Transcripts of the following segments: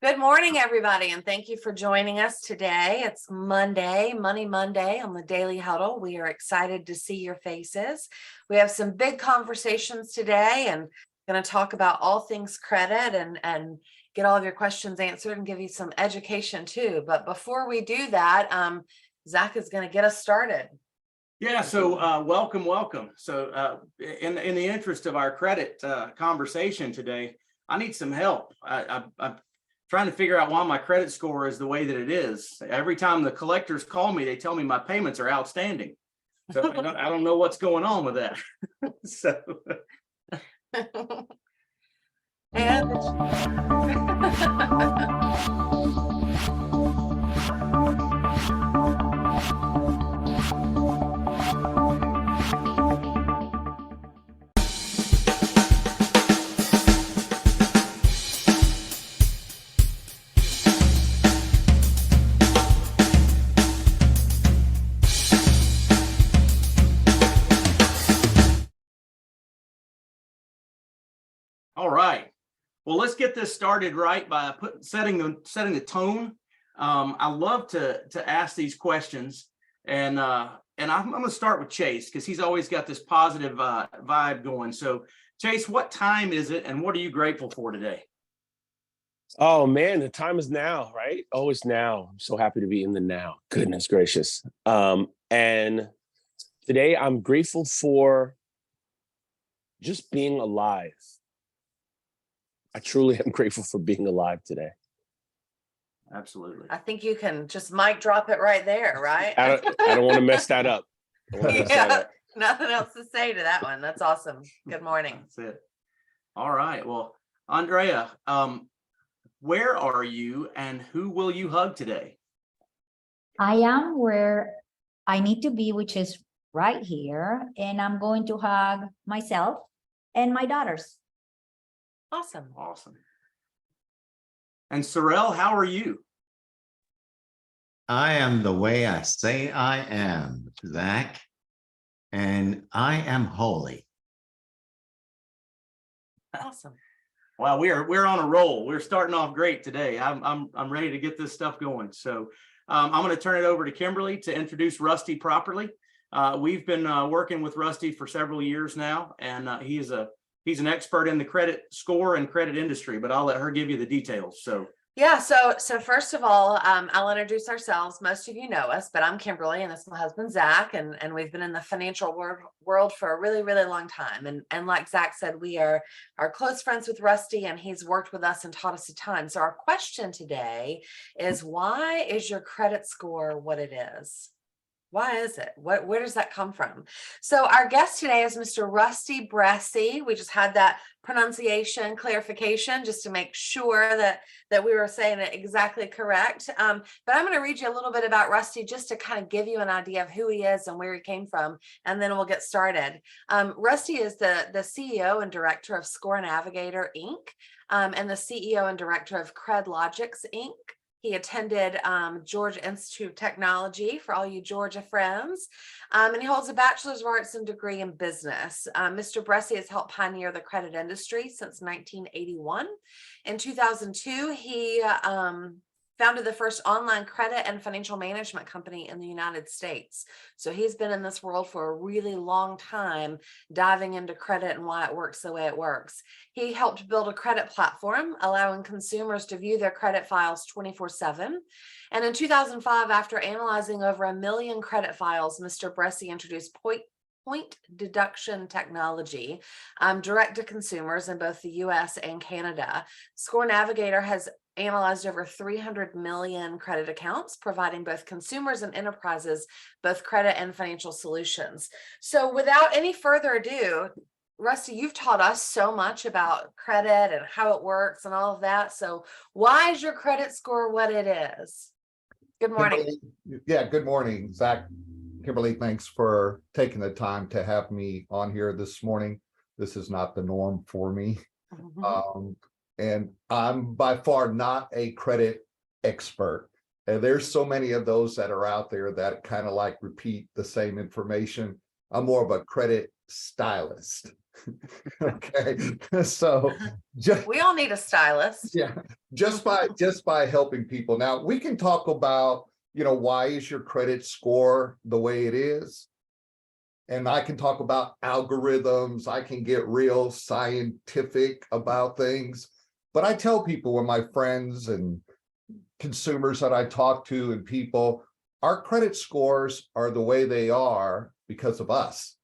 Good morning, everybody, and thank you for joining us today. It's Monday, Money Monday on the Daily Huddle. We are excited to see your faces. We have some big conversations today and going to talk about all things credit and get all of your questions answered and give you some education too. But before we do that, Zach is going to get us started. Yeah, so welcome. So in the interest of our credit conversation today, I need some help. I'm trying to figure out why my credit score is the way that it is. Every time the collectors call me, they tell me my payments are outstanding. So I don't know what's going on with that. So. All right. Well, let's get this started right by setting the tone. I love to ask these questions, and I'm going to start with Chase because he's always got this positive vibe going. So, Chase, what time is it, and what are you grateful for today? Oh man, the time is now, right? Always now. I'm so happy to be in the now. Goodness gracious. And today I'm grateful for just being alive. I truly am grateful for being alive today. Absolutely. I think you can just mic drop it right there, right? I don't want to mess that up. Nothing else to say to that one. That's awesome. Good morning. That's it. All right. Well, Andrea, where are you and who will you hug today? I am where I need to be, which is right here. And I'm going to hug myself and my daughters. Awesome. And Sorrel, how are you? I am the way I say I am, Zach, and I am holy. Awesome. Wow, we're on a roll. We're starting off great today. I'm ready to get this stuff going. So I'm going to turn it over to Kimberly to introduce Rusty properly. We've been working with Rusty for several years now, and he's an expert in the credit score and credit industry, but I'll let her give you the details. So yeah, so first of all, I'll introduce ourselves. Most of you know us, but I'm Kimberly and this is my husband, Zach, and we've been in the financial world for a really, really long time. And like Zach said, we are close friends with Rusty, and he's worked with us and taught us a ton. So our question today is, why is your credit score what it is? Why is it? Where does that come from? So our guest today is Mr. Rusty Bresse. We just had that pronunciation clarification just to make sure that we were saying it exactly correct. But I'm going to read you a little bit about Rusty just to kind of give you an idea of who he is and where he came from, and then we'll get started. Rusty is the CEO and director of ScoreNavigator, Inc., and the CEO and director of Credlogix, Inc. He attended Georgia Institute of Technology for all you Georgia friends, and he holds a Bachelor's of Arts and degree in business. Mr. Bresse has helped pioneer the credit industry since 1981. In 2002, he founded the first online credit and financial management company in the United States. So he's been in this world for a really long time, diving into credit and why it works the way it works. He helped build a credit platform, allowing consumers to view their credit files 24/7. And in 2005, after analyzing over 1 million credit files, Mr. Bresse introduced Point Deduction Technology, direct to consumers in both the US and Canada. ScoreNavigator has analyzed over 300 million credit accounts, providing both consumers and enterprises both credit and financial solutions. So without any further ado, Rusty, you've taught us so much about credit and how it works and all of that. So why is your credit score what it is? Good morning. Kimberly, yeah, good morning, Zach. Kimberly, thanks for taking the time to have me on here this morning. This is not the norm for me. And I'm by far not a credit expert. And there's so many of those that are out there that kind of like repeat the same information. I'm more of a credit stylist. Okay, so just, We all need a stylist. yeah, just by helping people. Now, we can talk about, why is your credit score the way it is? And I can talk about algorithms. I can get real scientific about things. But I tell people, when my friends and consumers that I talk to and people, our credit scores are the way they are because of us.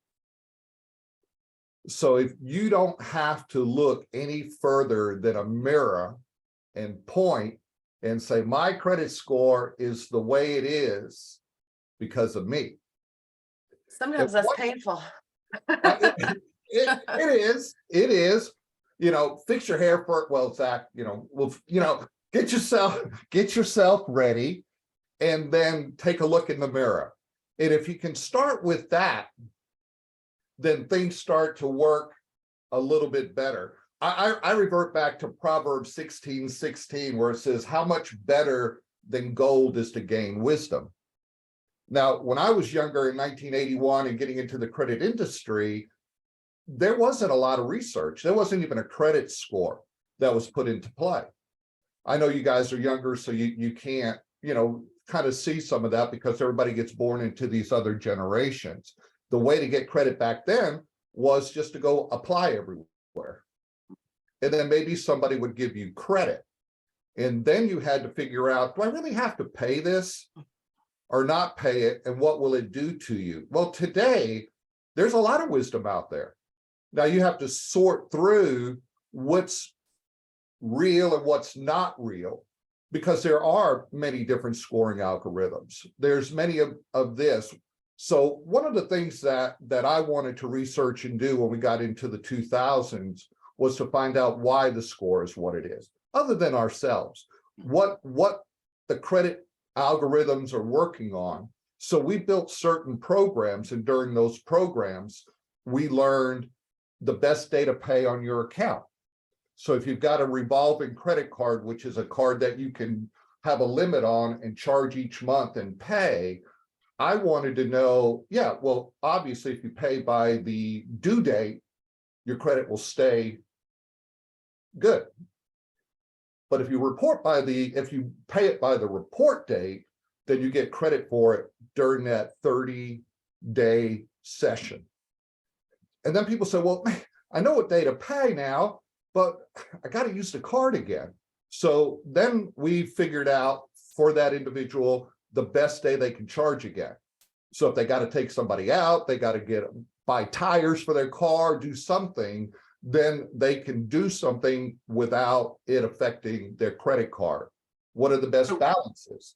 So if you don't have to look any further than a mirror and point and say, my credit score is the way it is because of me. Sometimes that's painful. It is, fix your hair for, well, Zach, get yourself ready and then take a look in the mirror. And if you can start with that, then things start to work a little bit better. I revert back to Proverbs 16:16, where it says, how much better than gold is to gain wisdom. Now, when I was younger in 1981 and getting into the credit industry, there wasn't a lot of research. There wasn't even a credit score that was put into play. I know you guys are younger, so you can't, kind of see some of that because everybody gets born into these other generations. The way to get credit back then was just to go apply everywhere. And then maybe somebody would give you credit. And then you had to figure out, do I really have to pay this or not pay it? And what will it do to you? Well, today, there's a lot of wisdom out there. Now you have to sort through what's real and what's not real, because there are many different scoring algorithms. There's many of this. So one of the things that I wanted to research and do when we got into the 2000s was to find out why the score is what it is, other than ourselves, what the credit algorithms are working on. So we built certain programs, and during those programs, we learned the best day to pay on your account. So if you've got a revolving credit card, which is a card that you can have a limit on and charge each month and pay, I wanted to know, yeah, well, obviously, if you pay by the due date, your credit will stay good. But if you pay it by the report date, then you get credit for it during that 30-day session. And then people say, well, I know what day to pay now, but I got to use the card again. So then we figured out for that individual the best day they can charge again. So if they got to take somebody out, they got to buy tires for their car, do something, then they can do something without it affecting their credit card. What are the best balances?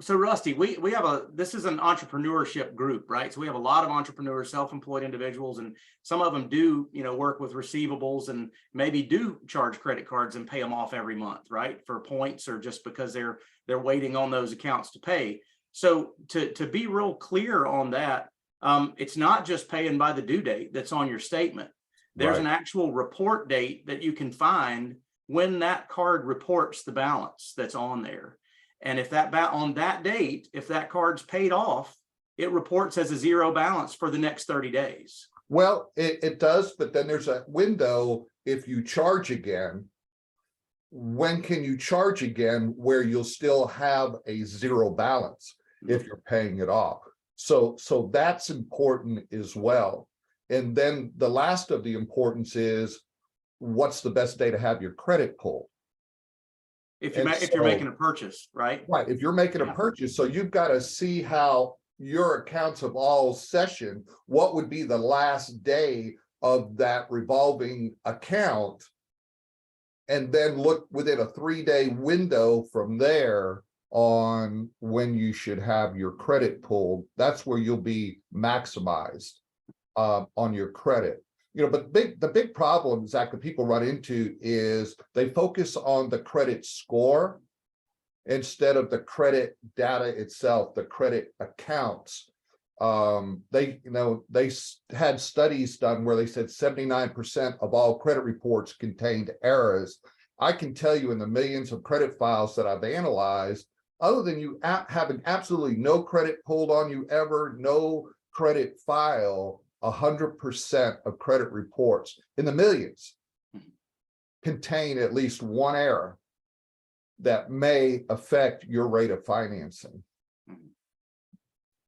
So Rusty, we have this is an entrepreneurship group, right? So we have a lot of entrepreneurs, self-employed individuals, and some of them do, work with receivables and maybe do charge credit cards and pay them off every month, right? For points or just because they're waiting on those accounts to pay. So to be real clear on that, it's not just paying by the due date that's on your statement. There's Right. an actual report date that you can find when that card reports the balance that's on there. And if on that date, if that card's paid off, it reports as a zero balance for the next 30 days. Well, it does, but then there's a window. If you charge again, when can you charge again where you'll still have a zero balance if you're paying it off? So that's important as well. And then the last of the importance is, what's the best day to have your credit pulled? If you're making a purchase, right? Right. If you're making a purchase, so you've got to see how your accounts have all session, what would be the last day of that revolving account, and then look within a 3-day window from there on when you should have your credit pulled. That's where you'll be maximized on your credit. But the big problem, Zach, that people run into is they focus on the credit score instead of the credit data itself, the credit accounts. They had studies done where they said 79% of all credit reports contained errors. I can tell you, in the millions of credit files that I've analyzed, other than you having absolutely no credit pulled on you ever, no credit file, 100% of credit reports in the millions contain at least one error that may affect your rate of financing.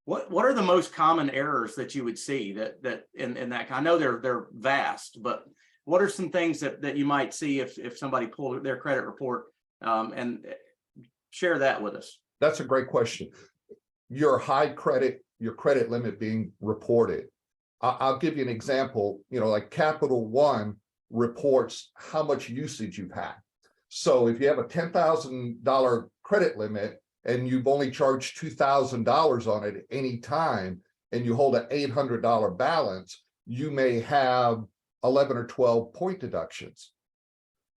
What are the most common errors that you would see that in that? I know they're vast, but what are some things that you might see if somebody pulled their credit report, and share that with us? That's a great question. Your credit limit being reported. I'll give you an example. Like Capital One reports how much usage you've had. So if you have a $10,000 credit limit and you've only charged $2,000 on it at any time, and you hold an $800 balance, you may have 11 or 12 point deductions.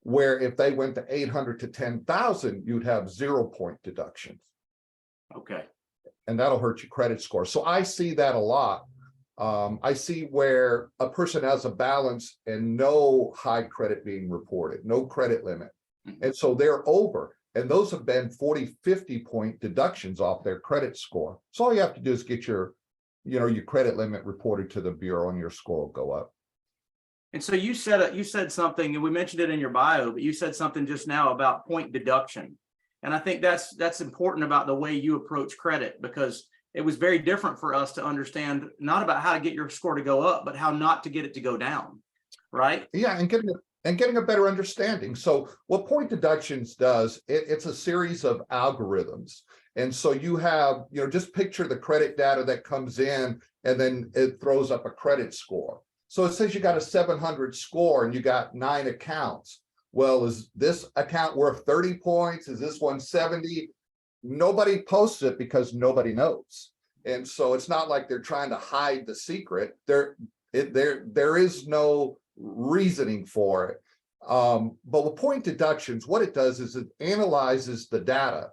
Where if they went to 800 to 10,000, you'd have 0 point deductions. Okay. And that'll hurt your credit score. So I see that a lot. I see where a person has a balance and no high credit being reported, no credit limit. And so they're over. And those have been 40, 50 point deductions off their credit score. So all you have to do is get your credit limit reported to the bureau and your score will go up. And so you said something, and we mentioned it in your bio, but you said something just now about point deduction. And I think that's important about the way you approach credit, because it was very different for us to understand, not about how to get your score to go up, but how not to get it to go down, right? Yeah, and getting a better understanding. So what point deductions does, it's a series of algorithms. And so you have, just picture the credit data that comes in, and then it throws up a credit score. So it says you got a 700 score and you got 9 accounts. Well, is this account worth 30 points? Is this one 70? Nobody posts it because nobody knows. And so it's not like they're trying to hide the secret. There is no reasoning for it. But with point deductions, what it does is it analyzes the data,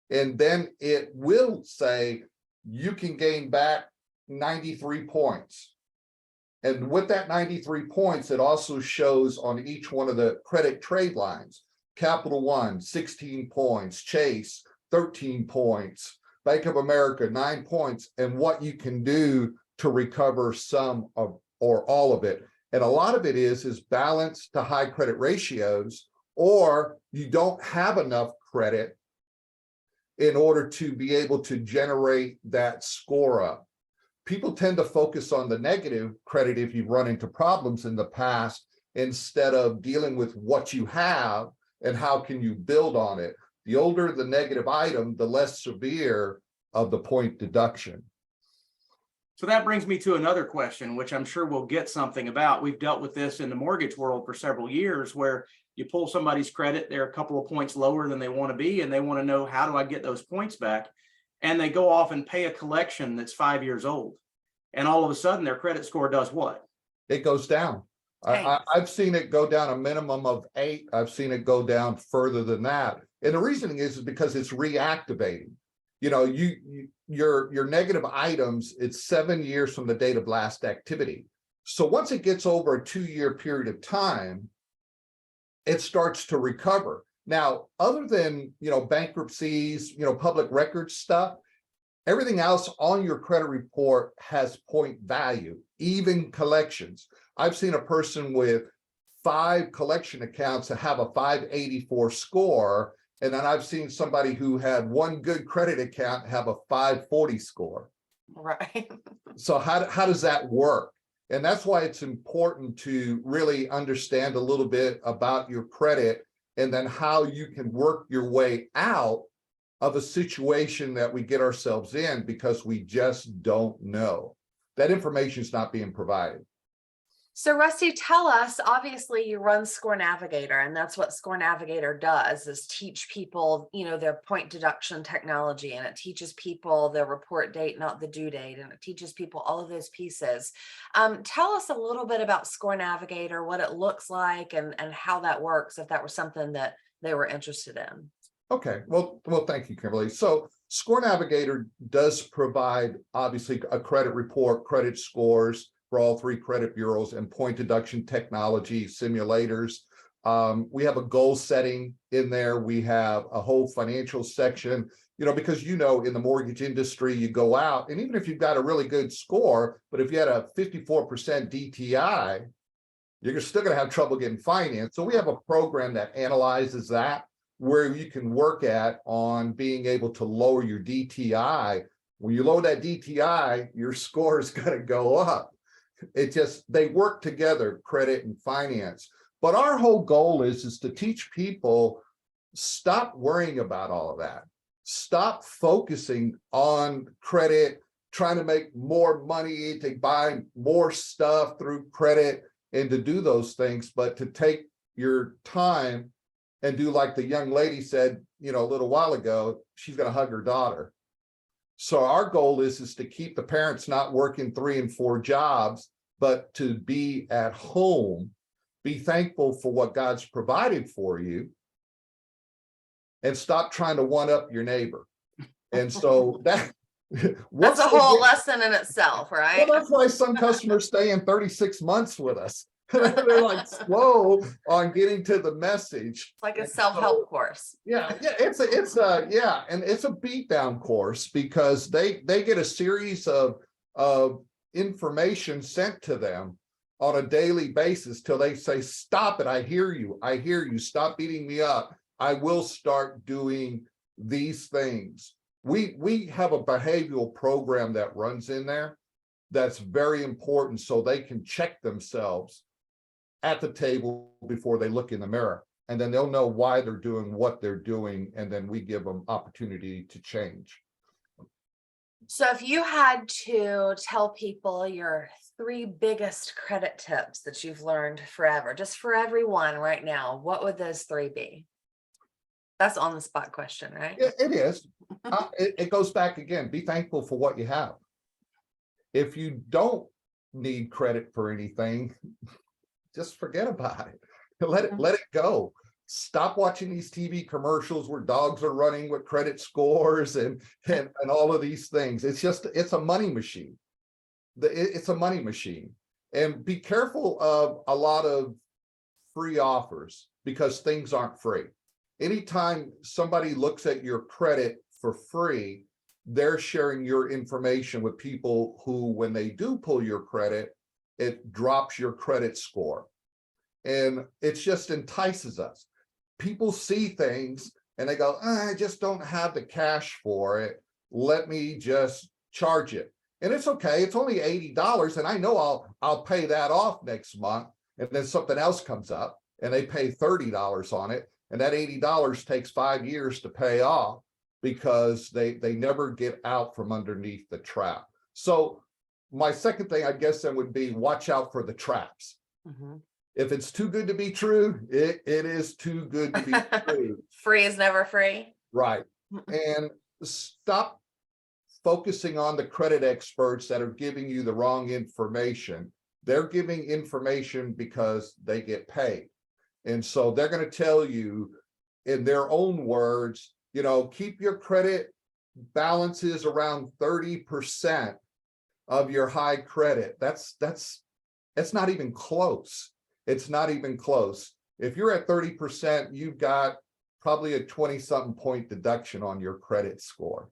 and then it will say you can gain back 93 points. And with that 93 points, it also shows on each one of the credit trade lines, Capital One, 16 points, Chase, 13 points, Bank of America, 9 points, and what you can do to recover some of or all of it. And a lot of it is balance to high credit ratios, or you don't have enough credit in order to be able to generate that score up. People tend to focus on the negative credit if you've run into problems in the past, instead of dealing with what you have and how can you build on it. The older the negative item, the less severe of the point deduction. So that brings me to another question, which I'm sure we'll get something about. We've dealt with this in the mortgage world for several years, where you pull somebody's credit, they're a couple of points lower than they want to be, and they want to know, how do I get those points back? And they go off and pay a collection that's 5 years old. And all of a sudden their credit score does what? It goes down. I've seen it go down a minimum of 8. I've seen it go down further than that. And the reasoning is because it's reactivating. Your negative items, it's 7 years from the date of last activity. So once it gets over a 2-year period of time, it starts to recover. Now, other than, bankruptcies, public record stuff, everything else on your credit report has point value, even collections. I've seen a person with 5 collection accounts that have a 584 score, and then I've seen somebody who had 1 good credit account have a 540 score. Right. So how does that work? And that's why it's important to really understand a little bit about your credit, and then how you can work your way out of a situation that we get ourselves in because we just don't know. That information is not being provided. So Rusty, tell us, obviously you run ScoreNavigator, and that's what ScoreNavigator does, is teach people, their point deduction technology, and it teaches people the report date, not the due date, and it teaches people all of those pieces. Tell us a little bit about ScoreNavigator, what it looks like, and how that works, if that was something that they were interested in. Okay, well, thank you, Kimberly. So ScoreNavigator does provide, obviously, a credit report, credit scores for all 3 credit bureaus, and point deduction technology simulators. We have a goal setting in there. We have a whole financial section, because in the mortgage industry, you go out, and even if you've got a really good score, but if you had a 54% DTI, you're still going to have trouble getting financed. So we have a program that analyzes that, where you can work on being able to lower your DTI. When you lower that DTI, your score is going to go up. They work together, credit and finance. But our whole goal is to teach people, stop worrying about all of that. Stop focusing on credit, trying to make more money, to buy more stuff through credit and to do those things, but to take your time and do like the young lady said, a little while ago, she's going to hug her daughter. So our goal is to keep the parents not working 3 and 4 jobs, but to be at home, be thankful for what God's provided for you, and stop trying to one up your neighbor. And so that's a whole lesson in itself, right? Well, that's why some customers stay in 36 months with us. They're like slow on getting to the message. It's like a self-help course. Yeah, it's a beat down course, because they get a series of information sent to them on a daily basis till they say, stop it, I hear you, stop beating me up, I will start doing these things. We have a behavioral program that runs in there that's very important, so they can check themselves at the table before they look in the mirror, and then they'll know why they're doing what they're doing, and then we give them opportunity to change. So if you had to tell people your 3 biggest credit tips that you've learned forever, just for everyone right now, what would those 3 be? That's on the spot question, right? It is. It goes back again, be thankful for what you have. If you don't need credit for anything, just forget about it. Let it go. Stop watching these TV commercials where dogs are running with credit scores and all of these things. It's a money machine. It's a money machine. And be careful of a lot of free offers, because things aren't free. Anytime somebody looks at your credit for free, they're sharing your information with people who, when they do pull your credit, it drops your credit score. And it just entices us. People see things and they go, I just don't have the cash for it. Let me just charge it. And it's okay. It's only $80. And I know I'll pay that off next month. And then something else comes up and they pay $30 on it. And that $80 takes 5 years to pay off, because they never get out from underneath the trap. So my second thing, I guess, then would be watch out for the traps. Mm-hmm. If it's too good to be true, it is too good to be true. Free is never free. Right. And stop focusing on the credit experts that are giving you the wrong information. They're giving information because they get paid. And so they're going to tell you in their own words, keep your credit balances around 30% of your high credit. That's not even close. It's not even close. If you're at 30%, you've got probably a 20-something point deduction on your credit score.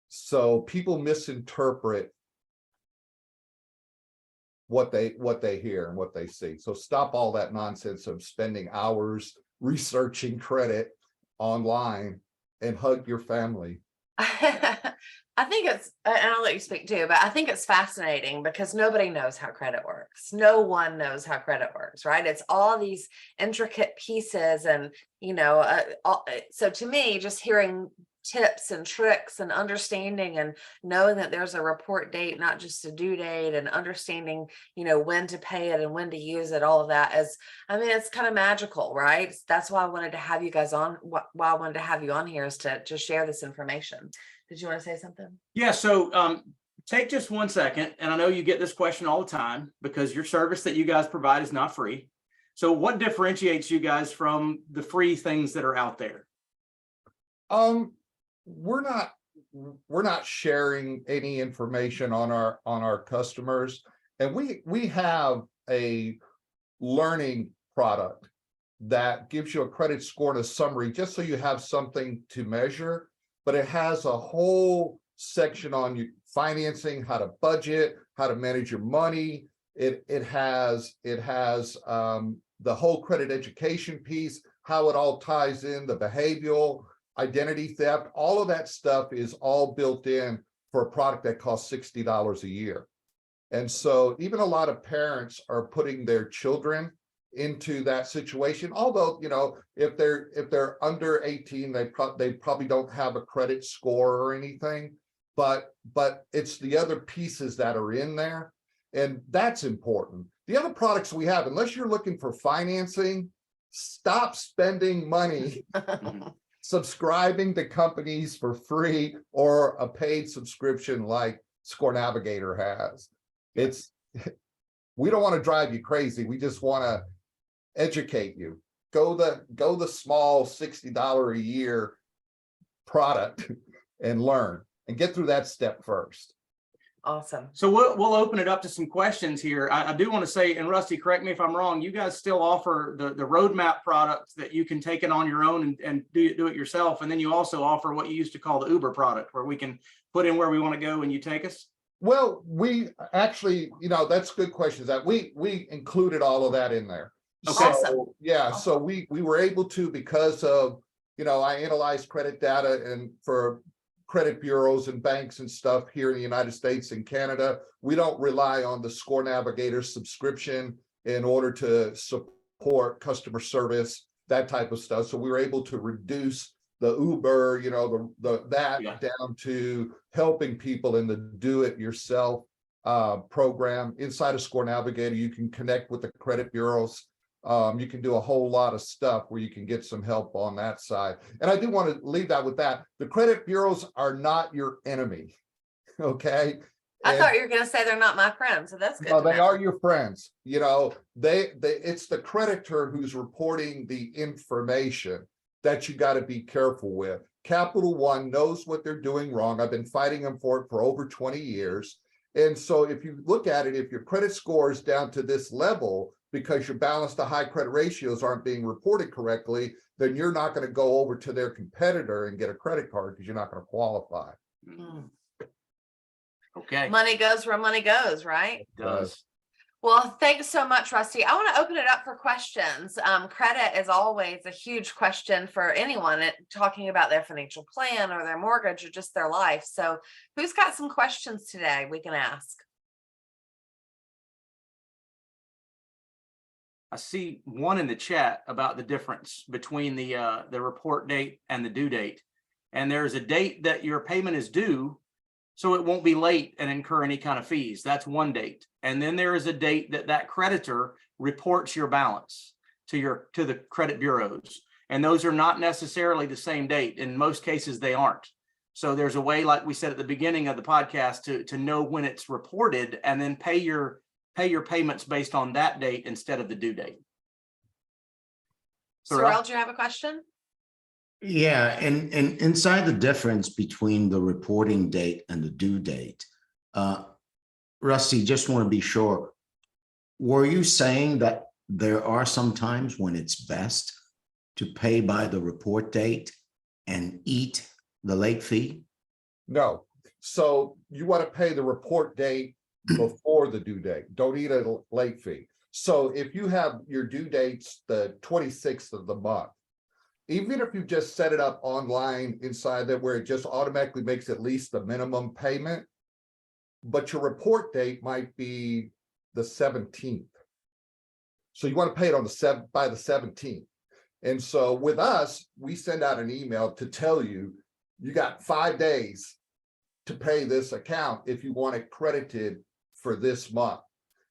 So people misinterpret what they hear and what they see. So stop all that nonsense of spending hours researching credit online and hug your family. I think it's, and I'll let you speak too, but I think it's fascinating because nobody knows how credit works. No one knows how credit works, right? It's all these intricate pieces and, so to me, just hearing tips and tricks and understanding and knowing that there's a report date, not just a due date, and understanding, when to pay it and when to use it, all of that is, it's kind of magical, right? That's why I wanted to have you guys on, why I wanted to have you on here is to share this information. Did you want to say something? Yeah, so take just 1 second, and I know you get this question all the time because your service that you guys provide is not free. So what differentiates you guys from the free things that are out there? We're not sharing any information on our customers, and we have a learning product that gives you a credit score and a summary, just so you have something to measure. But it has a whole section on you financing, how to budget, how to manage your money. It has the whole credit education piece, how it all ties in, the behavioral, identity theft, all of that stuff is all built in for a product that costs $60 a year. And so even a lot of parents are putting their children into that situation. Although, you know, if they're under 18, they probably don't have a credit score or anything, but it's the other pieces that are in there. And that's important. The other products we have, unless you're looking for financing, stop spending money subscribing to companies for free or a paid subscription like ScoreNavigator has. We don't want to drive you crazy. We just want to educate you. Go the small $60 a year product and learn and get through that step first. Awesome. So we'll open it up to some questions here. I do want to say, and Rusty, correct me if I'm wrong, you guys still offer the roadmap product that you can take it on your own and do it yourself. And then you also offer what you used to call the Uber product, where we can put in where we want to go and you take us. Well, we actually, you know, that's a good question. That we included all of that in there. Okay. So, yeah, so we were able to, because of, you know, I analyzed credit data and for credit bureaus and banks and stuff here in the United States and Canada. We don't rely on the ScoreNavigator subscription in order to support customer service, that type of stuff. So we were able to reduce the Uber, you know, down to helping people in the do-it-yourself program. Inside of ScoreNavigator, you can connect with the credit bureaus. You can do a whole lot of stuff where you can get some help on that side. And I do want to leave that with that. The credit bureaus are not your enemy. Okay. I thought you were going to say they're not my friends, so that's good. No, they are your friends. You know, it's the creditor who's reporting the information that you got to be careful with. Capital One knows what they're doing wrong. I've been fighting them for it for over 20 years. And so if you look at it, if your credit score is down to this level, because your balance to high credit ratios aren't being reported correctly, then you're not going to go over to their competitor and get a credit card because you're not going to qualify. Okay. Money goes where money goes, right? It does. Well, thanks so much, Rusty. I want to open it up for questions. Credit is always a huge question for anyone talking about their financial plan or their mortgage or just their life. So who's got some questions today we can ask? I see one in the chat about the difference between the report date and the due date. And there's a date that your payment is due, so it won't be late and incur any kind of fees. That's one date. And then there is a date that creditor reports your balance to the credit bureaus. And those are not necessarily the same date. In most cases, they aren't. So there's a way, like we said at the beginning of the podcast, to know when it's reported and then pay your payments based on that date instead of the due date. Sorrel, do you have a question? Yeah, and inside the difference between the reporting date and the due date, Rusty, just want to be sure, were you saying that there are some times when it's best to pay by the report date and eat the late fee? No. So you want to pay the report date before the due date. Don't eat a late fee. So if you have your due dates the 26th of the month, even if you just set it up online inside that where it just automatically makes at least the minimum payment, but your report date might be the 17th. So you want to pay it on by the 17th. And so with us, we send out an email to tell you, you got 5 days to pay this account if you want it credited for this month.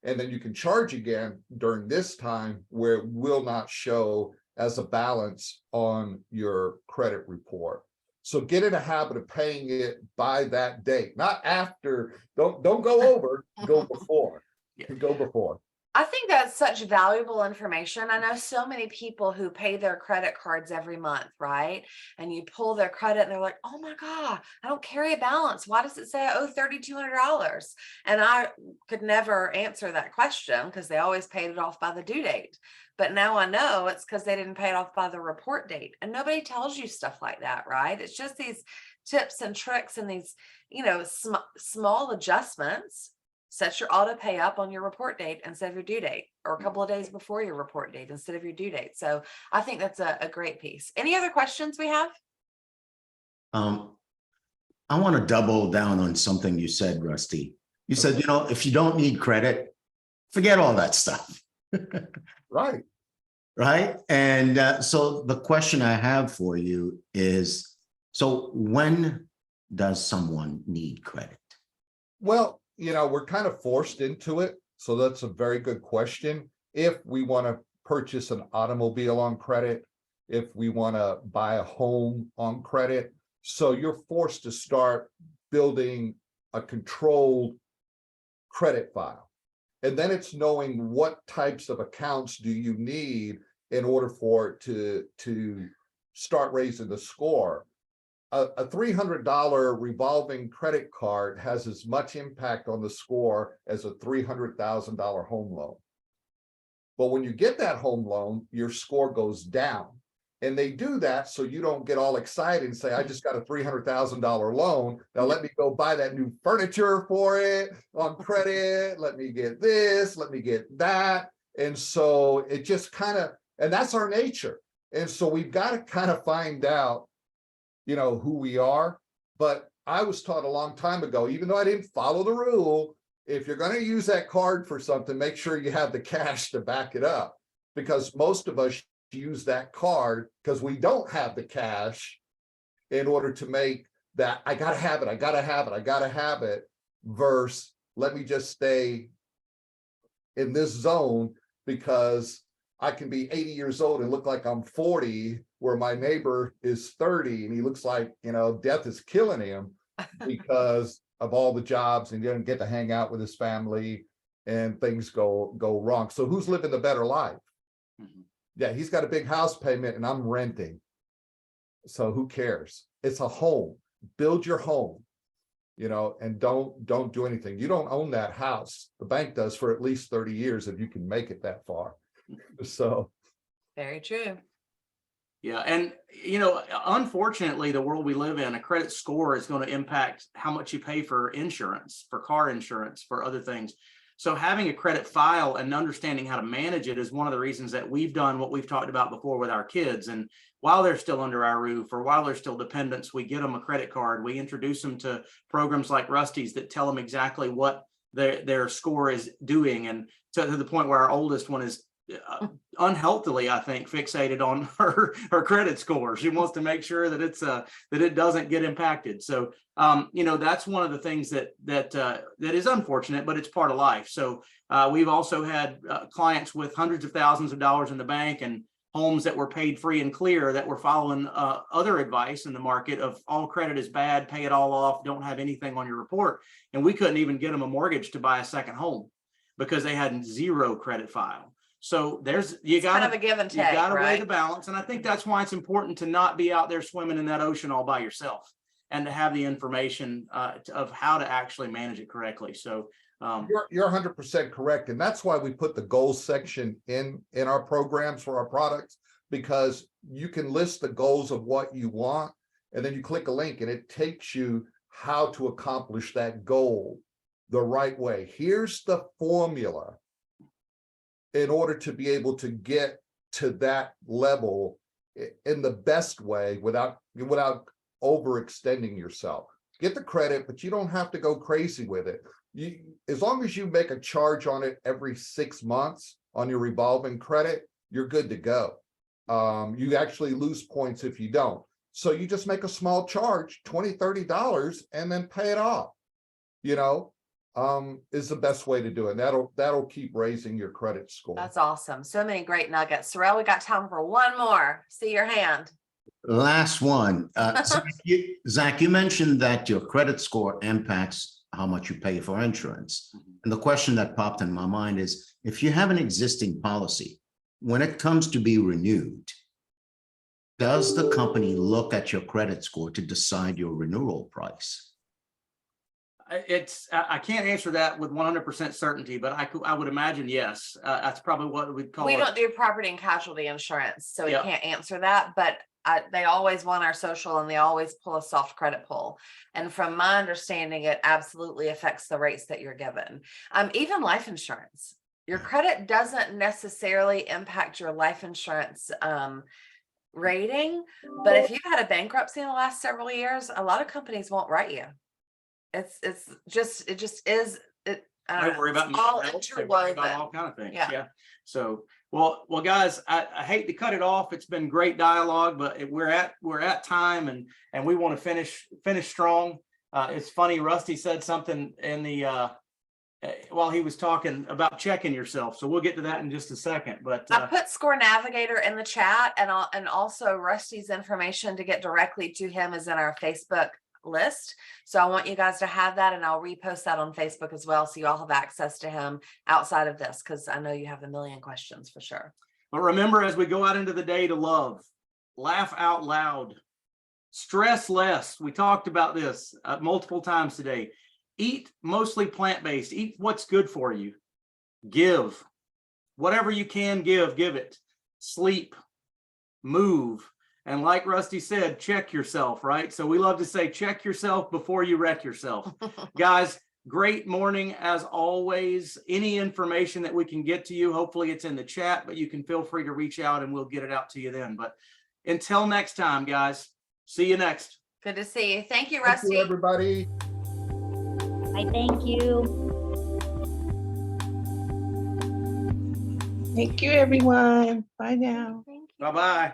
And then you can charge again during this time where it will not show as a balance on your credit report. So get in a habit of paying it by that date, not after. Don't go over, go before. Yeah. Go before. I think that's such valuable information. I know so many people who pay their credit cards every month, right? And you pull their credit and they're like, oh my God, I don't carry a balance. Why does it say I owe $3,200? And I could never answer that question because they always paid it off by the due date. But now I know it's because they didn't pay it off by the report date. And nobody tells you stuff like that, right? It's just these tips and tricks and these, small adjustments. Set your auto pay up on your report date instead of your due date, or a couple of days before your report date instead of your due date. So I think that's a great piece. Any other questions we have? I want to double down on something you said, Rusty. You said, if you don't need credit, forget all that stuff. Right. Right. And so the question I have for you is, so when does someone need credit? Well, we're kind of forced into it. So that's a very good question. If we want to purchase an automobile on credit, if we want to buy a home on credit, so you're forced to start building a controlled credit file. And then it's knowing what types of accounts do you need in order for it to start raising the score. A $300 revolving credit card has as much impact on the score as a $300,000 home loan. But when you get that home loan, your score goes down. And they do that so you don't get all excited and say, I just got a $300,000 loan. Now let me go buy that new furniture for it on credit. Let me get this, let me get that. And so it just and that's our nature. And so we've got to kind of find out, who we are. But I was taught a long time ago, even though I didn't follow the rule, if you're going to use that card for something, make sure you have the cash to back it up, because most of us use that card because we don't have the cash in order to make that, I got to have it, I got to have it, I got to have it, versus let me just stay in this zone because I can be 80 years old and look like I'm 40, where my neighbor is 30 and he looks like, death is killing him because of all the jobs, and he doesn't get to hang out with his family and things go wrong. So who's living the better life? Mm-hmm. Yeah, he's got a big house payment and I'm renting. So who cares? It's a home. Build your home, and don't do anything. You don't own that house. The bank does for at least 30 years if you can make it that far. So very true. Yeah. And, unfortunately, the world we live in, a credit score is going to impact how much you pay for insurance, for car insurance, for other things. So having a credit file and understanding how to manage it is one of the reasons that we've done what we've talked about before with our kids. And while they're still under our roof or while they're still dependents, we get them a credit card. We introduce them to programs like Rusty's that tell them exactly what their score is doing. And to the point where our oldest one is unhealthily, I think, fixated on her credit score. She wants to make sure that that it doesn't get impacted. So that's one of the things that is unfortunate, but it's part of life. So we've also had clients with hundreds of thousands of dollars in the bank and homes that were paid free and clear that were following other advice in the market of all credit is bad, pay it all off, don't have anything on your report. And we couldn't even get them a mortgage to buy a second home because they had zero credit file. So you got kind of a give and take, right? Weigh the balance. And I think that's why it's important to not be out there swimming in that ocean all by yourself and to have the information of how to actually manage it correctly. So you're 100% correct. And that's why we put the goals section in our programs for our products, because you can list the goals of what you want, and then you click a link and it takes you how to accomplish that goal the right way. Here's the formula in order to be able to get to that level in the best way without overextending yourself. Get the credit, but you don't have to go crazy with it. As long as you make a charge on it every 6 months on your revolving credit, you're good to go. You actually lose points if you don't. So you just make a small charge, $20, $30, and then pay it off. Is the best way to do it. That'll keep raising your credit score. That's awesome. So many great nuggets. Sorrel, we got time for one more. See your hand. Last one. Zach, you mentioned that your credit score impacts how much you pay for insurance. And the question that popped in my mind is, if you have an existing policy, when it comes to be renewed, does the company look at your credit score to decide your renewal price? I can't answer that with 100% certainty, but I would imagine yes. That's probably what we'd call We it. don't do property and casualty insurance, so we Yeah. can't answer that, but they always want our social and they always pull a soft credit pull. And from my understanding, it absolutely affects the rates that you're given. Even life insurance, your credit doesn't necessarily impact your life insurance rating, but if you've had a bankruptcy in the last several years, a lot of companies won't write you. It just is. I worry about it's all mental health, they worry about interwoven. all kind of things. Yeah. Yeah. So, well, guys, I hate to cut it off. It's been great dialogue, but we're at time, and we want to finish strong. It's funny, Rusty said something in the while he was talking about checking yourself. So we'll get to that in just a second. But I put ScoreNavigator in the chat, and also Rusty's information to get directly to him is in our Facebook list. So I want you guys to have that, and I'll repost that on Facebook as well, so you all have access to him outside of this, because I know you have a million questions for sure. But remember, as we go out into the day, to love, laugh out loud, stress less. We talked about this multiple times today. Eat mostly plant-based. Eat what's good for you. Give. Whatever you can give it. Sleep. Move. And like Rusty said, check yourself, right? So we love to say, check yourself before you wreck yourself. Guys, great morning as always. Any information that we can get to you, hopefully it's in the chat, but you can feel free to reach out and we'll get it out to you then. But until next time, guys, see you next. Good to see you. Thank you, Thank Rusty. you, everybody. I thank you. Thank you, everyone. Bye now. Thank you. Bye-bye.